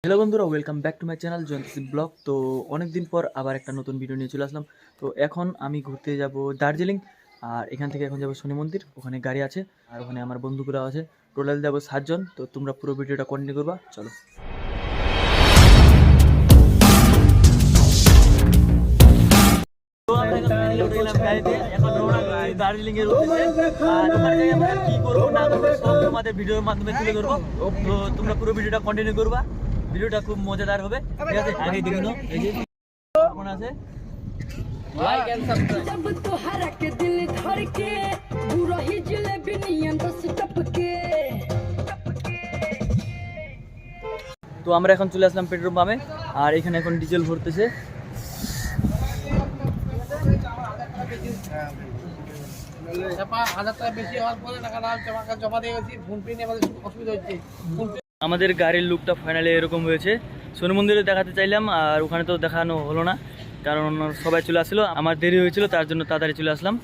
Hello বন্ধুরা, welcome back to my channel Jayanti blog. তো অনেক দিন পর আবার একটা নতুন ভিডিও নিয়ে চলে আসলাম। তো এখন আমি ঘুরতে যাব দার্জিলিং, আর এখান থেকে এখন যাব শনি মন্দির। ওখানে গাড়ি আছে আর ওখানে আমার বন্ধুগুলো আছে, টোটাল যাবো 7 জন। তো তোমরা পুরো ভিডিওটা কন্টিনিউ করবা, চলো। দার্জিলিং এর উদ্দেশ্যে আর ওখানে যাই আমরা কি করবো না করবো সব তোমাদের ভিডিওর মাধ্যমে তুলে ধরবো। তো তোমরা পুরো ভিডিওটা কন্টিনিউ করবা, ভিডিওটা খুব মজাদার হবে, ঠিক আছে? আগে দেখে নাও, এই যে কেমন আছে। लाइक एंड सब्सक्राइब जब तो हरक दिल धर के बुरा ही जलेबी नियन दस टपके। তো আমরা এখন চলে আসলাম পেট্রোল পাম্পে, আর এখানে এখন ডিজেল ভরতেছে। আমাদের গাড়ির লুকটা ফাইনালি এরকম হয়েছে। শনি মন্দিরে দেখাতে চাইলাম আর ওখানে তো দেখানো হলো না, কারণ সবাই চলে আসলো, আমার দেরি হয়েছিল, তার জন্য তাড়াতাড়ি চলে আসলাম।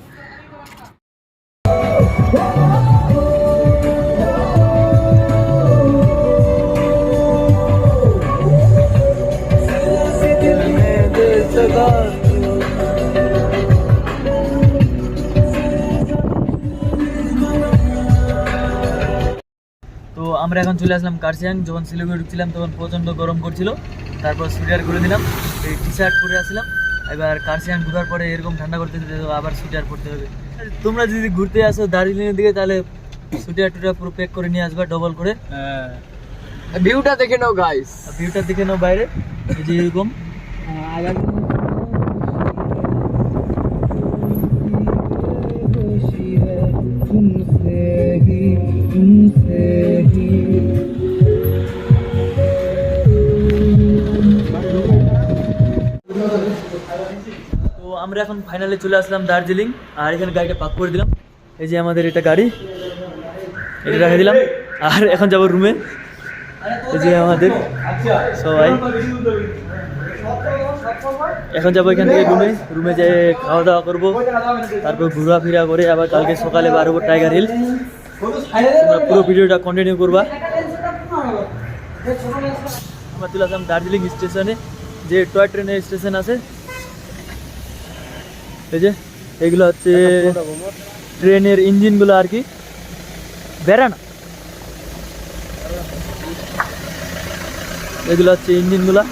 তো আমরা এখন চলে আসলাম কার্শিয়াং। যখন শিলিগুড়ি ঢুকছিলাম তখন প্রচণ্ড গরম করছিল, তারপর সুইটার করে দিলাম, এই টি শার্ট পরে আসলাম। এবার কার্শিয়াং ঢুকার পরে এরকম ঠান্ডা করতে আবার সুইটার পরতে হবে। তোমরা যদি ঘুরতে আসো দার্জিলিংয়ের দিকে, তাহলে সুইটার টুইটার পুরো প্যাক করে নিয়ে আসবা ডবল করে। ভিউটা দেখে নাও গাইস, ভিউটা দেখে নাও বাইরে, এই যে এরকম। তো আমরা এখন ফাইনালি চলে আসলাম দার্জিলিং, আর এখানে গাড়িটা পার্ক করে দিলাম। এই যে আমাদের এটা গাড়ি, এটা রেখে দিলাম, আর এখন যাবো রুমে। এই যে আমাদের সবাই এখন যাবো এখান থেকে রুমে যেয়ে খাওয়া দাওয়া করবো, তারপর ঘোরাফেরা করে আবার কালকে সকালে বার হবো টাইগার হিল। তোমরা পুরো ভিডিওটা কন্টিনিউ করবা। আমরা চলে আসলাম দার্জিলিং স্টেশনে, যে টয় ট্রেনের স্টেশন আছে। এই যে এগুলো হচ্ছে ট্রেনের ইঞ্জিনগুলো আর কি, বেড়ানা, এগুলো হচ্ছে ইঞ্জিনগুলা।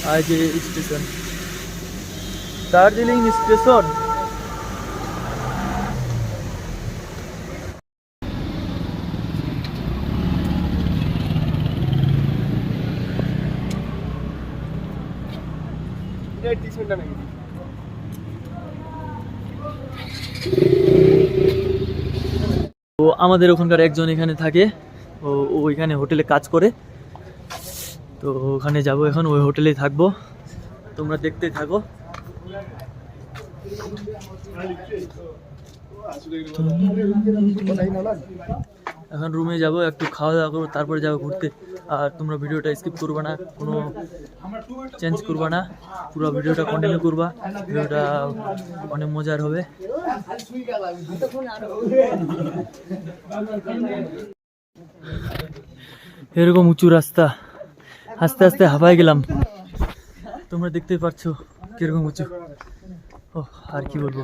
আর যে স্টেশন দার্জিলিং স্টেশন। তো আমাদের ওখানকার একজন এখানে থাকে, ও ওইখানে হোটেলে কাজ করে। তো ওখানে যাব এখন, ওই হোটেলেই থাকবো, তোমরা দেখতে থাকো। এখন রুমে যাব, একটু খাওয়া দাওয়া করবো, তারপরে যাবো ঘুরতে। আর তোমরা ভিডিওটা স্কিপ করবা না, কোনো চেঞ্জ করবা না, পুরো ভিডিওটা কন্টিনিউ করবা, ভিডিওটা অনেক মজার হবে। এরকম উঁচু রাস্তা, আস্তে আস্তে হাঁপায় গেলাম, তোমরা দেখতেই পাচ্ছ কিরকম উঁচু। ও আর কি বলবো,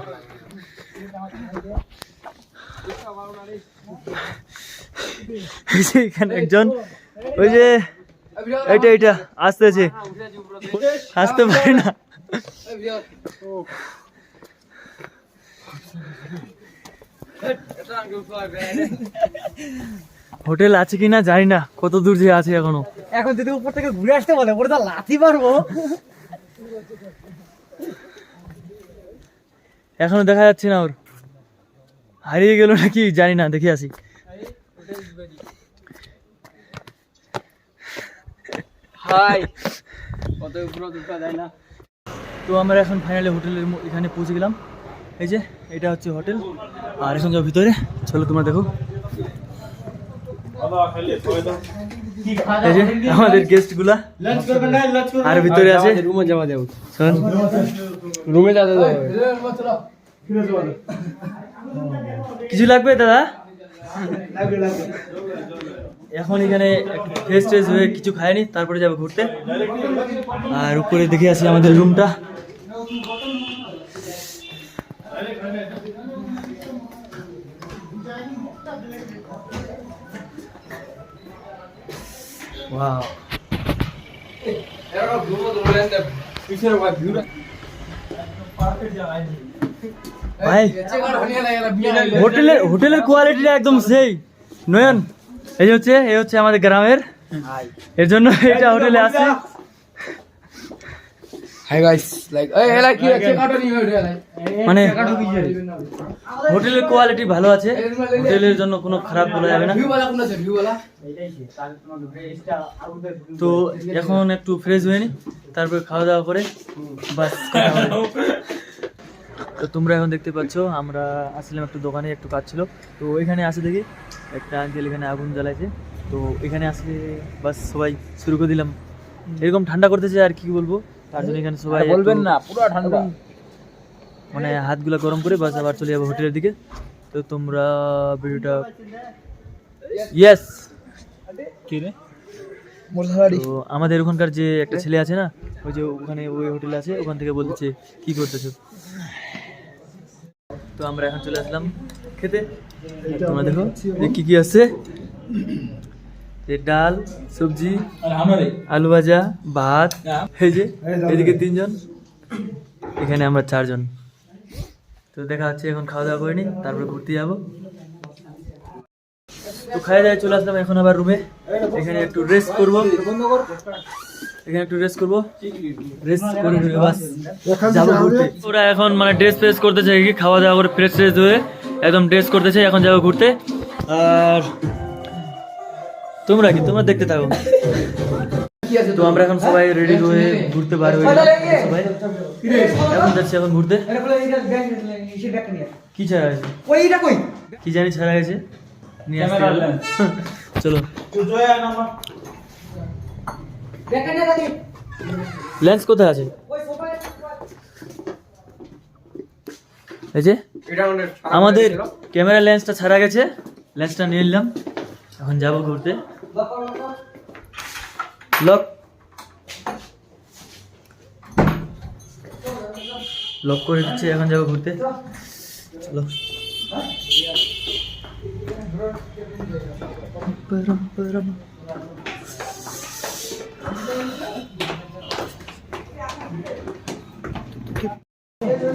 এখানে একজন, ওই যে এইটা আসতেছে, আসতে পারে না। হোটেল আছে কিনা জানি না, কত দূর যে আছে এখনো। এখন যদি উপর থেকে ঘুরে আসতে বলে ওরে তো লাথি মারবো। এখনো দেখা যাচ্ছে না, ওর হারিয়ে গেল নাকি জানি না, দেখে আসি। হাই, কত উপরে দুটো যায় না। তো আমরা এখন ফাইনালি হোটেলের এখানে পৌঁছে গেলাম। এই যে এটা হচ্ছে হোটেল, আর এখন যাও ভিতরে, চলো তোমরা দেখো। এই যে আমাদের গেস্ট গুলা আর ভিতরে আছে, রুমে যাওয়া যাবে, চল রুমে যাওয়া যাবে। কিছু লাগবে দাদা? এখন এখানে ফ্রেশ ট্রেশ হয়ে কিছু খায়নি, তারপরে যাবো ঘুরতে। আর উপরে দেখে আসি আমাদের রুমটা। ওয়াও, ভাই হোটেলের কোয়ালিটিটা একদম সেই নয়ন। এই হচ্ছে আমাদের গ্রামের, এর জন্য এটা হোটেলে আছে। মানে হোটেলের কোয়ালিটি ভালো আছে, হোটেলের জন্য কোনো খারাপ বলা যাবে না। তো এখন একটু ফ্রেশ হয়ে নি, তারপরে খাওয়া দাওয়া করে বাস। তো তোমরা এখন দেখতে পাচ্ছ আমরা আসলাম একটু দোকানে, একটু কাজ ছিল। তো ওইখানে আসে দেখি একটা আঙ্কেল এখানে আগুন জ্বালাইছে। তো এখানে আসলে বাস সবাই শুরু করে দিলাম। এরকম ঠান্ডা করতেছে আর কি বলবো, তার জন্য এখানে সবাই বলবেন না পুরো ঠান্ডা, মানে হাতগুলো গরম করে বাস আবার চলে যাবো হোটেলের দিকে। তো তোমরা ভিডিওটা ইয়েস কি রে, তো আমাদের ওখানকার যে একটা ছেলে আছে না, ওই যে ওখানে ওই হোটেলে আছে, ওখান থেকে বলছে কি করতেছো। তো আমরা এখন চলে আসলাম খেতে। তোমরা দেখো কি কি আছে, ডাল, সবজি, আলু ভাজা, ভাত। এই যে এদিকে 3 জন, এখানে আমরা 4 জন। তো দেখা হচ্ছে এখন খাওয়া দাওয়া করে নি, তারপরে ঘুরতে যাবো। তো খাওয়া দাওয়া চলে আসলাম এখন আবার রুমে। এখানে একটু রেস্ট করবো, রেস্ট করে বাস যাবো ঘুরতে। ওরা এখন মানে ড্রেস ফ্রেস করতেছে, কি খাওয়া দাওয়া করে ফ্রেশ ট্রেশ হয়ে একদম ড্রেস করতেছে, এখন যাবো ঘুরতে। আর তোমরা দেখতে থাকো। তো আমরা এখন সবাই রেডি হয়ে ঘুরতে বার হয়ে গেলাম সবাই, এখন যাচ্ছি এখন ঘুরতে। কি ছাড়া গেছে কি জানি, ছাড়া গেছে, নিয়ে আসতে হবে। চলো, লেন্স কোথায় আছে? এই যে আমাদের ক্যামেরা লেন্সটা ছাড়া গেছে, লেন্সটা নিয়ে নিলাম, এখন যাবো ঘুরতে। লক করে দিচ্ছে, এখন যাবো ঘুরতে। চলো,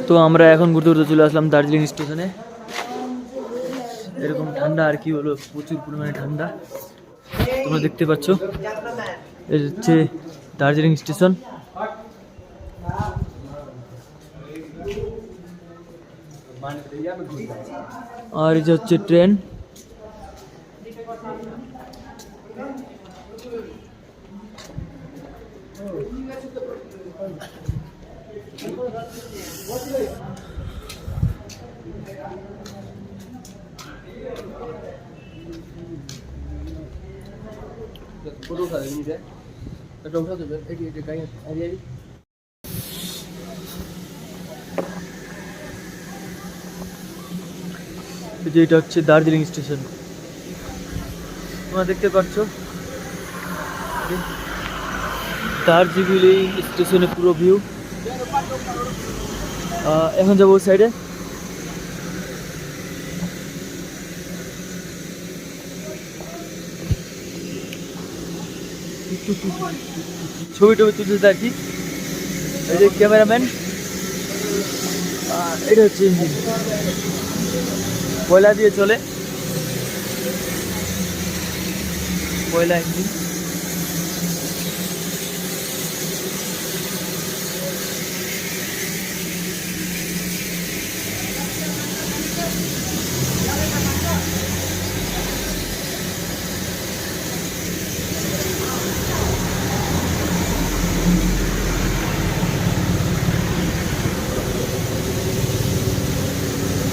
তো আমরা এখন ঘুরতে ঘুরতে চলে আসলাম দার্জিলিং স্টেশনে। এরকম ঠান্ডা আর কি বলবো, প্রচুর পরিমাণে ঠান্ডা। তোমরা দেখতে পাচ্ছ এই হচ্ছে দার্জিলিং স্টেশন। আর এই যে হচ্ছে ট্রেন। এটা হচ্ছে দার্জিলিং স্টেশন, তোমরা দেখতে পাচ্ছ দার্জিলিং স্টেশনের পুরো ভিউ। এখন যাবো ওই সাইডে। ছবি টবি তুলতে আর কি। এই যে ক্যামেরাম্যান, এটা হচ্ছে ইঞ্জিন, কয়লা দিয়ে চলে, কয়লা ইঞ্জিন।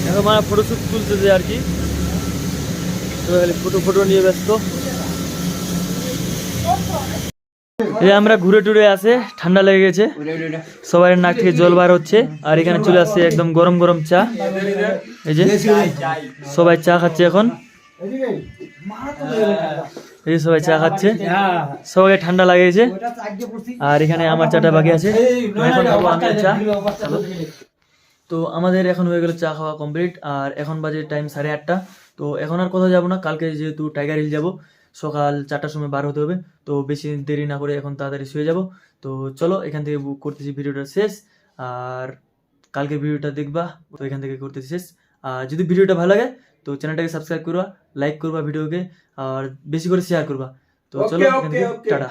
এখন মানে ফটোশ্যুট তুলতেছে আর কি, ফটো নিয়ে ব্যস্ত। এই আমরা ঘুরে টুরে আসে, ঠান্ডা লেগে গেছে, সবাই নাক থেকে জল বার হচ্ছে। আর এখানে চলে আসছে একদম গরম গরম চা, এই যে সবাই চা খাচ্ছে এখন, এই যে সবাই চা খাচ্ছে, সবাই ঠান্ডা লাগিয়েছে। আর এখানে আমার চাটা বাকি আছে, তো এখন খাবো আমি চা। তো আমাদের এখন হয়ে গেল চা খাওয়া কমপ্লিট, আর এখন বাজে টাইম 8:30। তো এখন আর কোথাও যাবো না, কালকে যেহেতু টাইগার হিল যাব, সকাল 4টার সময় বার হতে হবে। তো বেশি দেরি না করে এখন তাড়াতাড়ি শুয়ে যাব। তো চলো এখান থেকে বুক করতেছি ভিডিওটা শেষ, আর কালকে ভিডিওটা দেখবা, তো এখান থেকে করতেছি শেষ। আর যদি ভিডিওটা ভালো লাগে তো চ্যানেলটাকে সাবস্ক্রাইব করবা, লাইক করবা ভিডিওকে, আর বেশি করে শেয়ার করবা। তো চলো এখান থেকে টাটা।